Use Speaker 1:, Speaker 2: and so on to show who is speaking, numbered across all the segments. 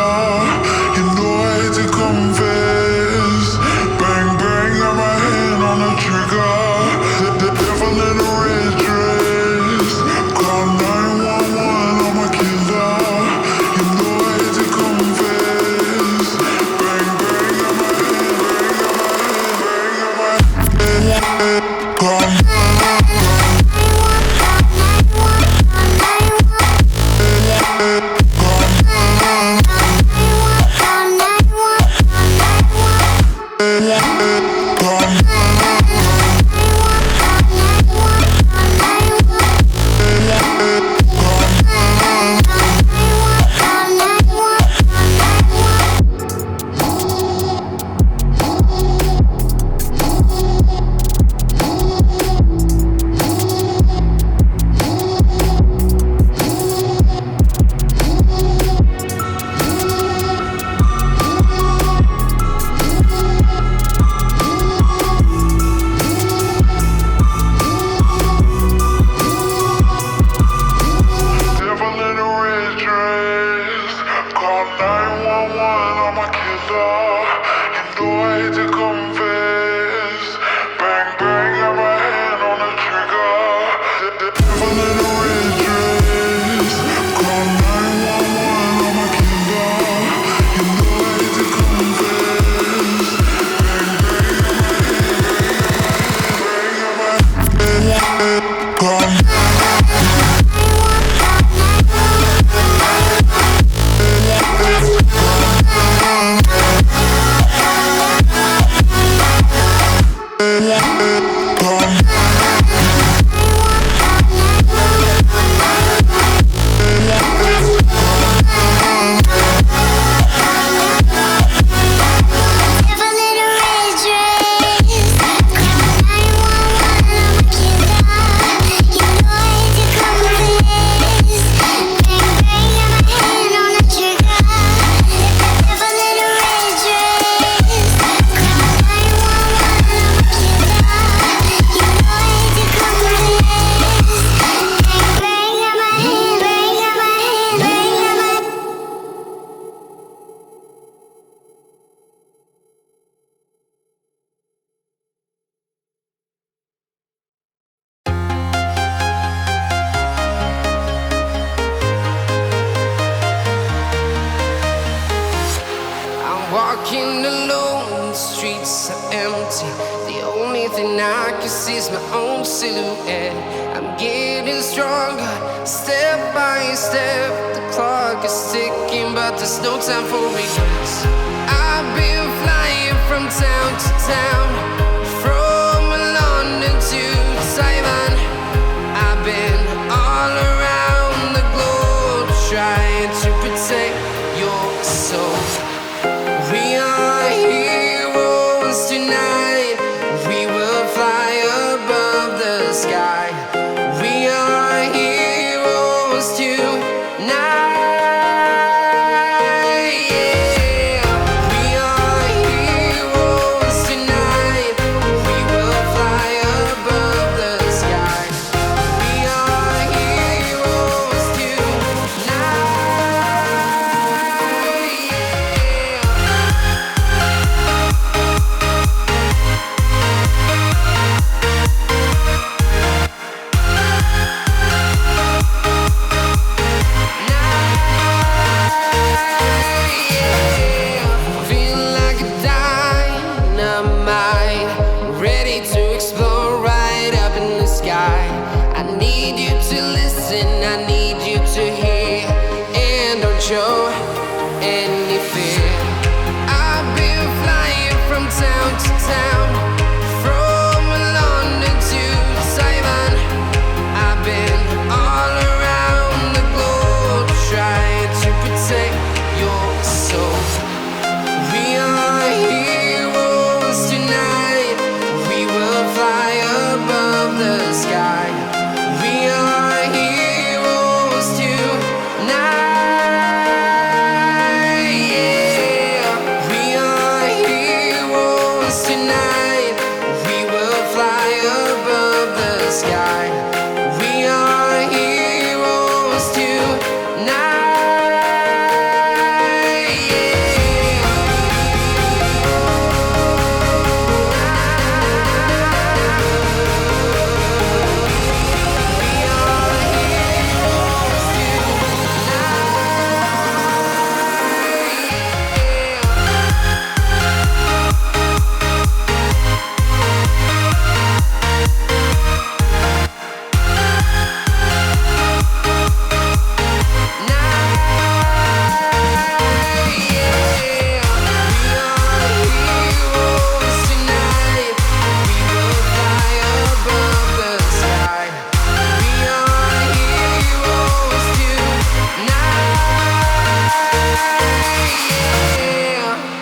Speaker 1: You know I hate to confess. Bang bang, got my hand on the trigger. The devil in a red dress. Call 911 on my killer. You know I hate to confess. Bang bang, got my hand. Call 911 on my killer. You know I hate to confess. Bang bang, got my hand on the trigger. The devil in a red dress. Call 911 on my killer. You know I hate to confess. Bang bang, got my hand. Call
Speaker 2: walking alone, the streets are empty. The only thing I can see is my own silhouette. I'm getting stronger, step by step. The clock is ticking, but there's no time for regrets. I've been flying from town to town, from London to Taiwan. I've been all around the globe, trying to protect your soul. We are heroes tonight. We will fly above the sky. We are heroes tonight. Yeah. We are heroes tonight. We will fly above the sky. We are heroes tonight. Yeah.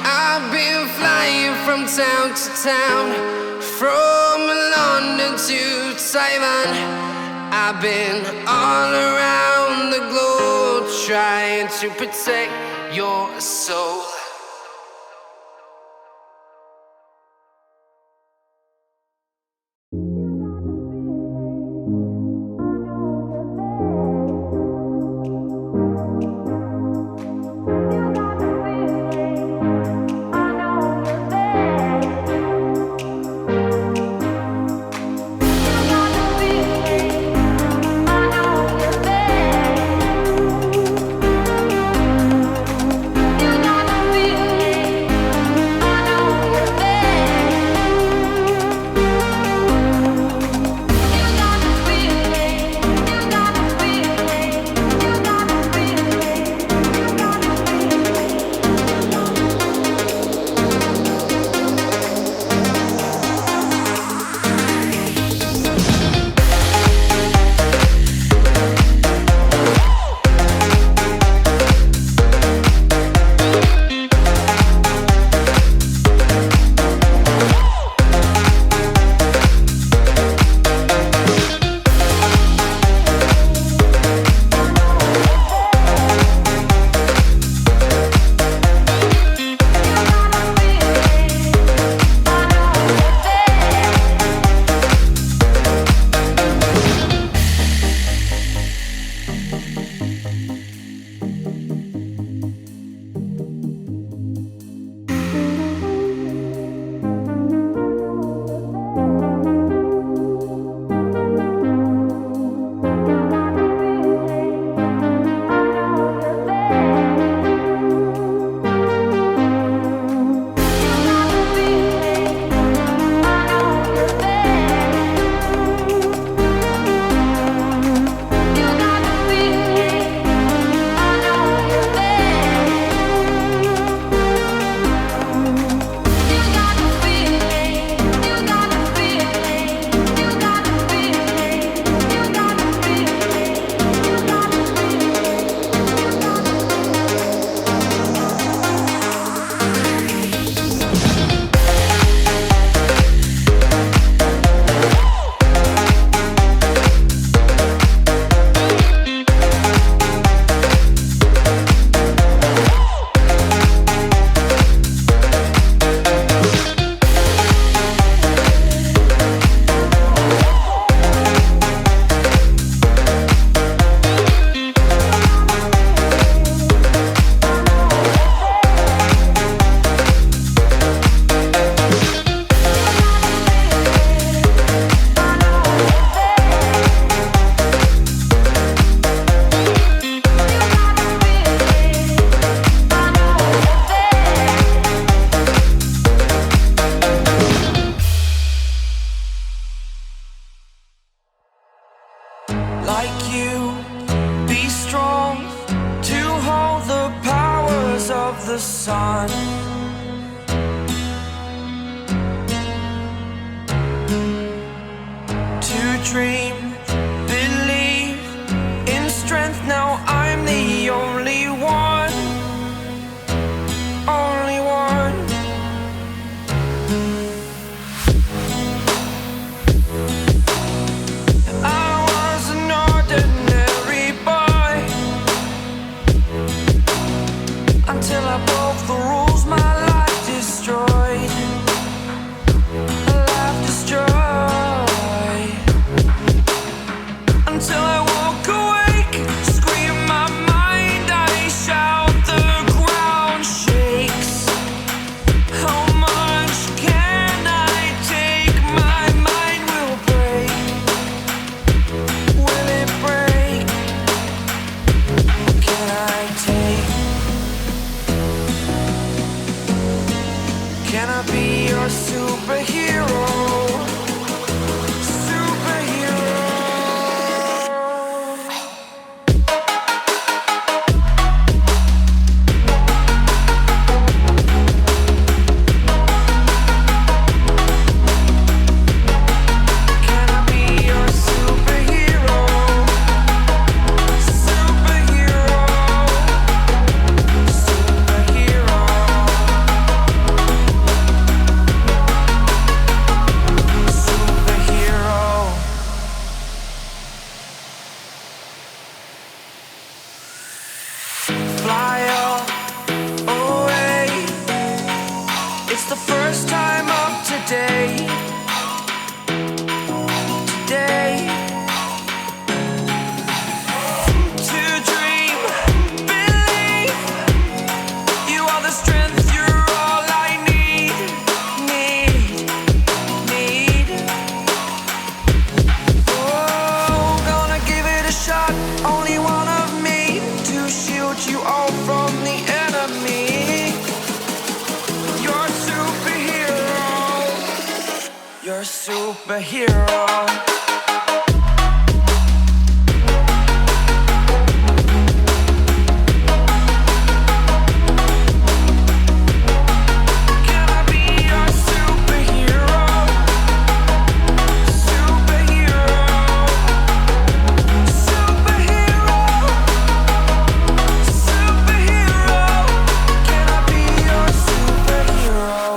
Speaker 2: I've been flying from town to town, from London to Taiwan. I've been all around the globe trying to protect your soul.
Speaker 3: the sun. To dream, believe in strength. Now I'm the only one, only one. I was an ordinary boy until I broke the rules. My life destroyed, life destroyed. Until I woke awake, scream my mind, I shout, the ground shakes. How much can I take? My mind will break. Will it break? Can I take? Can I be your superhero? Superhero. strength, you're all I need. Oh, gonna give it a shot. Only one of me to shield you all from the enemy. You're a superhero. You're a superhero. Can I be your superhero? Superhero. Superhero. Superhero. Can I be your superhero?